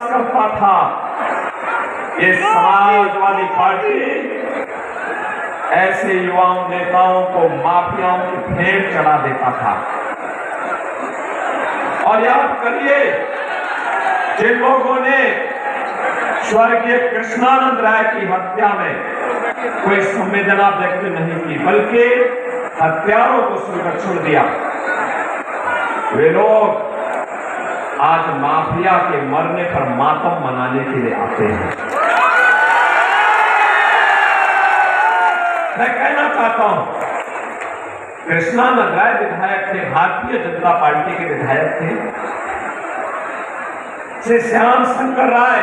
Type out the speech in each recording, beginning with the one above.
करता था। ये समाजवादी पार्टी ऐसे युवाओं नेताओं को माफियाओं की भेंट चढ़ा देता था। और याद करिए, जिन लोगों ने स्वर्गीय कृष्णानंद राय की हत्या में कोई संवेदना व्यक्त नहीं की, बल्कि हत्यारों को संरक्षण दिया, वे लोग आज माफिया के मरने पर मातम मनाने के लिए आते हैं। मैं कहना चाहता हूं, कृष्णानंद राय विधायक थे, भारतीय जनता पार्टी के विधायक थे। श्री श्याम शंकर राय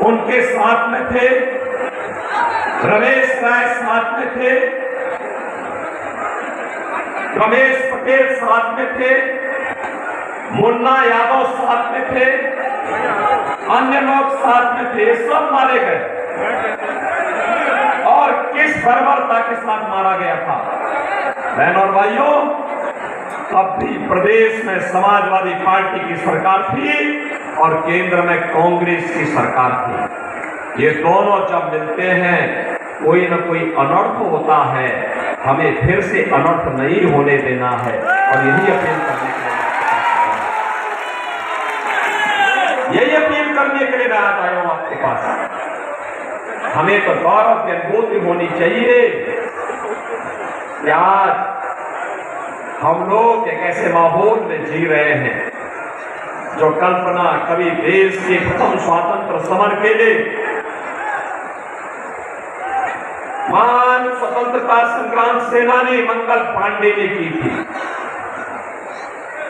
उनके साथ में थे, रमेश राय साथ में थे, रमेश पटेल साथ में थे, मुन्ना यादव साथ में थे, अन्य लोग साथ में थे, सब मारे गए। और किस बर्बरता के साथ मारा गया था? बहनों और भाइयों, तब भी प्रदेश में समाजवादी पार्टी की सरकार थी और केंद्र में कांग्रेस की सरकार थी। ये दोनों जब मिलते हैं, कोई न कोई अनर्थ होता है। हमें फिर से अनर्थ नहीं होने देना है और यही अपील करने के लिए मैं आज आया हूं आपके पास। हमें तो गौरव की अनुभूति होनी चाहिए कि आज हम लोग एक ऐसे माहौल में जी रहे हैं जो कल्पना कभी देश के प्रथम स्वतंत्र समर के लिए महान स्वतंत्रता संग्राम सेनानी मंगल पांडे ने की थी,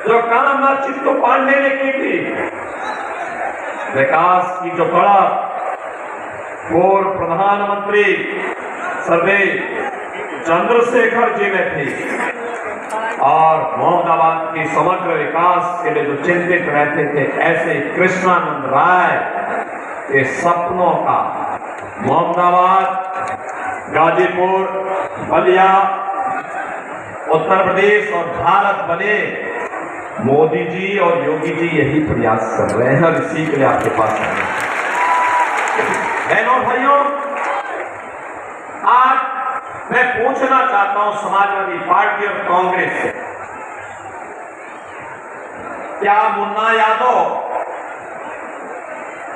जो कामना चित्तो पांडे ने की थी। विकास की जो कड़ा पूर्व प्रधानमंत्री सर्वे चंद्रशेखर जी में थी और मोहम्मदाबाद की समग्र विकास के लिए जो चिंतित रहते थे, ऐसे कृष्णानंद राय के सपनों का मोहम्मदाबाद, गाजीपुर, बलिया, उत्तर प्रदेश और भारत बने। मोदी जी और योगी जी यही प्रयास कर रहे हैं और इसी के लिए आपके पास आए हैं। बहनों भाइयों, आज मैं पूछना चाहता हूं समाजवादी पार्टी और कांग्रेस से, क्या मुन्ना यादव,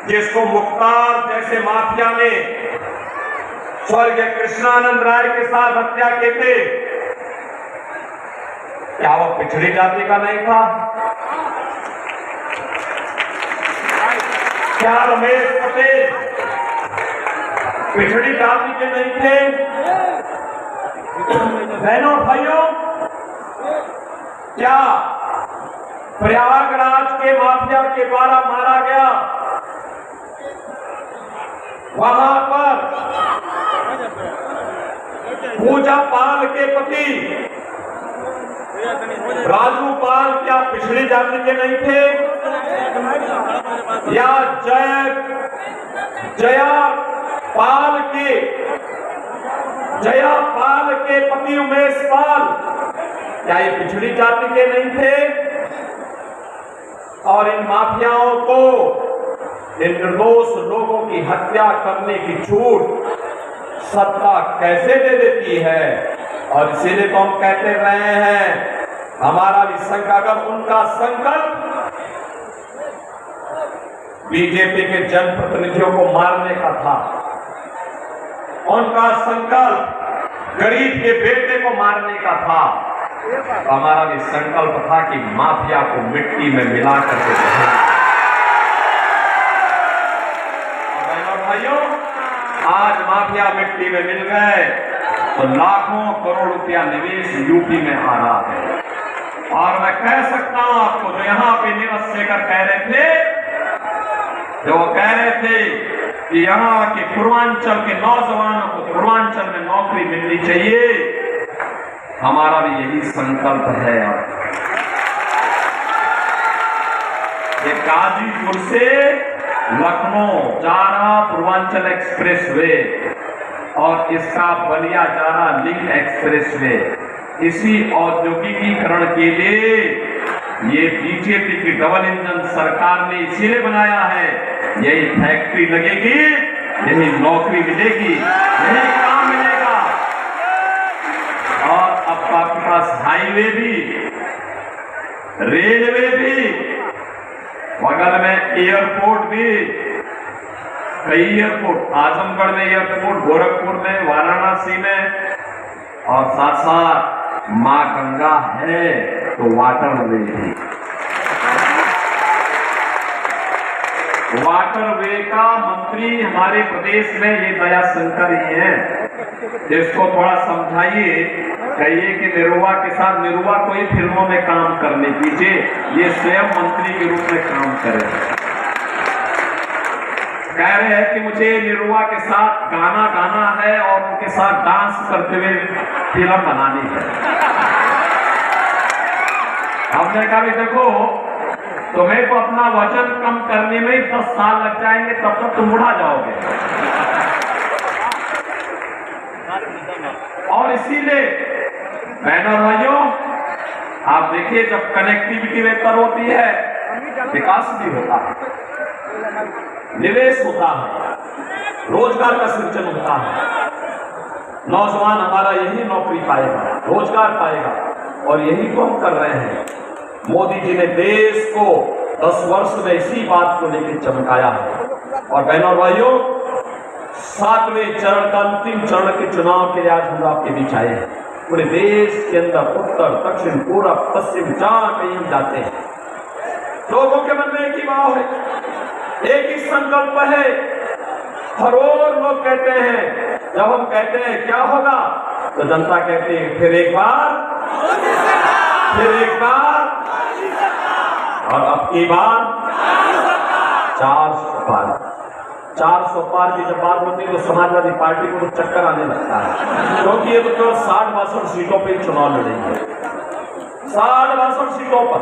जिसको मुख्तार जैसे माफिया ने स्वर्गीय कृष्णानंद राय के साथ हत्या की थी, क्या वो पिछड़ी जाति का नहीं था? क्या रमेश पटेल पिछड़ी जाति के नहीं थे? बहनों भाइयों, क्या प्रयागराज के माफिया के द्वारा मारा गया, वहां पर पूजा पाल के पति राजू पाल क्या पिछड़ी जाति के नहीं थे? या जया पाल के पति उमेश पाल क्या ये पिछड़ी जाति के नहीं थे? और इन माफियाओं को, इन निर्दोष लोगों की हत्या करने की छूट सत्ता कैसे दे देती है? और इसीलिए तो हम कहते रहे हैं, हमारा भी संकल्प, अगर उनका संकल्प बीजेपी के जनप्रतिनिधियों को मारने का था, उनका संकल्प गरीब के बेटे को मारने का था, तो हमारा भी संकल्प था कि माफिया को मिट्टी में मिला करके रहेंगे। भाइयों, आज माफिया मिट्टी में मिल गए तो लाखों करोड़ रुपया निवेश यूपी में आ रहा है। और मैं कह सकता हूं आपको, जो यहां पे नीरज शेखर कह रहे थे, जो कह रहे थे कि यहां के पूर्वांचल के नौजवानों को पूर्वांचल में नौकरी मिलनी चाहिए, हमारा भी यही संकल्प है। ये गाजीपुर से लखनऊ जा रहा पूर्वांचल एक्सप्रेस वे और इसका बलिया जा रहा लिंक एक्सप्रेस वे, इसी औद्योगिकीकरण के लिए ये बीजेपी की डबल इंजन सरकार ने इसीलिए बनाया है, यही फैक्ट्री लगेगी, यही नौकरी मिलेगी, यही काम मिलेगा। और अब आपके पास हाईवे भी, रेलवे भी, बगल में एयरपोर्ट भी, कई एयरपोर्ट, आजमगढ़ में एयरपोर्ट, गोरखपुर में, वाराणसी में, और साथ साथ मां गंगा है तो वाटरवे भी। वाटरवे का मंत्री हमारे प्रदेश में ये दया शंकर ही है। इसको थोड़ा समझाइए, कहिए कि निरुआ के साथ, निरुआ कोई फिल्मों में काम करने दीजिए, ये स्वयं मंत्री के रूप में काम करे। कह रहे हैं कि मुझे निरुआ के साथ गाना गाना है और उनके साथ डांस करते हुए फिल्म बनानी है। हमने कहा भी देखो, तुम्हें तो अपना वजन कम करने में ही 10 साल लग जाएंगे, तब तक तुम बुढ़ा जाओगे। और इसीलिए बहनों और भाइयों, आप देखिए, जब कनेक्टिविटी बेहतर होती है, विकास भी होता है, निवेश होता है, रोजगार का सृजन होता है। नौजवान हमारा यही नौकरी पाएगा, रोजगार पाएगा, और यही तो हम कर रहे हैं। मोदी जी ने देश को 10 वर्ष में इसी बात को लेकर चमकाया है। और बहनों और भाइयों, 7वें चरण का, अंतिम चरण के चुनाव के लिए आज हम आपके बीच आए हैं। पूरे देश के अंदर उत्तर, दक्षिण, पूरब, पश्चिम, जहां कहीं हम जाते हैं, लोगों के मन में एक ही भाव है, एक ही संकल्प है। करोड़ लोग कहते हैं, जब हम कहते हैं क्या होगा, तो जनता कहती है फिर एक बार, फिर एक बार, और अब की बार 400 पार। 400 पार की जब बात होती है तो समाजवादी पार्टी को तो चक्कर आने लगता है, क्योंकि ये तो केवल 60-62 सीटों पर ही चुनाव लड़ेंगे, 60-62 सीटों पर।